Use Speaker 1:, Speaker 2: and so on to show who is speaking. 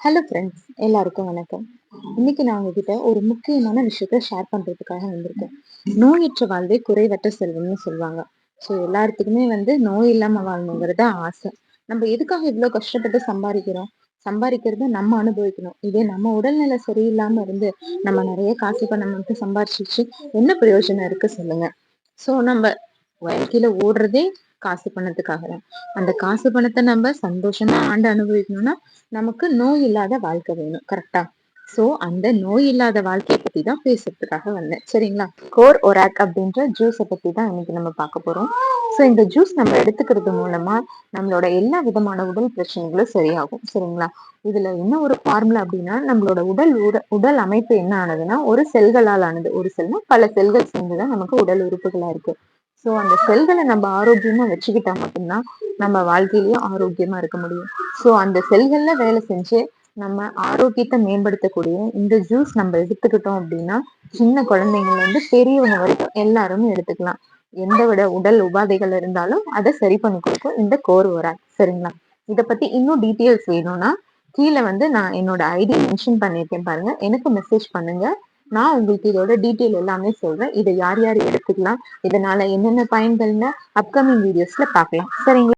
Speaker 1: Hello friends, எல்லாருக்கும் வணக்கம். இன்னைக்கு நான் உங்ககிட்ட ஒரு முக்கியமான விஷயத்த ஷேர் பண்றதுக்காக வந்திருக்கேன். நோயற்ற வாழ்வே குறைவற்ற செல்வம்னு சொல்லுவாங்க. ஸோ எல்லாத்துக்குமே நோய் இல்லாம வாழணுங்கிறது ஆசை. நம்ம எதுக்காக இவ்வளவு கஷ்டப்பட்டு சம்பாதிக்கிறோம்? சம்பாதிக்கிறத நம்ம அனுபவிக்கணும். இதே நம்ம உடல்நிலை சரியில்லாம இருந்து நம்ம நிறைய காசு பணம் மட்டும் சம்பாரிச்சு என்ன பிரயோஜனம் இருக்கு சொல்லுங்க. சோ நம்ம வாழ்க்கையில ஓடுறதே காசு பணத்துக்காக தான். அந்த காசு பணத்தை நம்ம சந்தோஷமா ஆண்டு அனுபவிக்கணும்னா நமக்கு நோய் இல்லாத வாழ்க்கை வேணும். கரெக்டா? சோ அந்த நோய் இல்லாத வாழ்க்கையை பத்தி தான் பேசுறதுக்காக வந்தேன். சரிங்களா? கோர் ஒராக் அப்படின்ற ஜூஸை பத்தி தான் இன்னைக்கு நம்ம பார்க்க போறோம். சோ இந்த ஜூஸ் நம்ம எடுத்துக்கிறது மூலமா நம்மளோட எல்லா விதமான உடல் பிரச்சனைகளும் சரியாகும். சரிங்களா? இதுல என்ன ஒரு ஃபார்முலா அப்படின்னா, நம்மளோட உடல் அமைப்பு என்ன ஆனதுன்னா ஒரு செல்களால் ஆனது. ஒரு செல்னா பல செல்கள் சேர்ந்துதான் நமக்கு உடல் உறுப்புகளா இருக்கு. சோ அந்த செல்களை நம்ம ஆரோக்கியமா வச்சுக்கிட்டா மட்டும்தான் நம்ம வாழ்க்கையிலயும் ஆரோக்கியமா இருக்க முடியும். சோ அந்த செல்கள்ல வேலை செஞ்சு நம்ம ஆரோக்கியத்தை மேம்படுத்தக்கூடிய இந்த ஜூஸ் நம்ம எடுத்துக்கிட்டோம் அப்படின்னா சின்ன குழந்தைங்கள்ல இருந்து பெரியவங்க வரைக்கும் எல்லாருமே எடுத்துக்கலாம். எந்த விட உடல் உபாதைகள் இருந்தாலும் அதை சரி பண்ணி கொடுக்கும் இந்த கோர் ஒராக். சரிங்களா? இத பத்தி இன்னும் டீட்டெயில்ஸ் வேணும்னா கீழே நான் என்னோட ஐடி மென்ஷன் பண்ணிருக்கேன் பாருங்க. எனக்கு மெசேஜ் பண்ணுங்க. நான் உங்களுக்கு இதோட டீட்டெயில் எல்லாமே சொல்றேன். இதை யார் யார் எடுத்துக்கலாம், இதனால என்னென்ன பயன்கள்னு அப்கமிங் வீடியோஸ்ல பார்க்கலாம். சரிங்களா?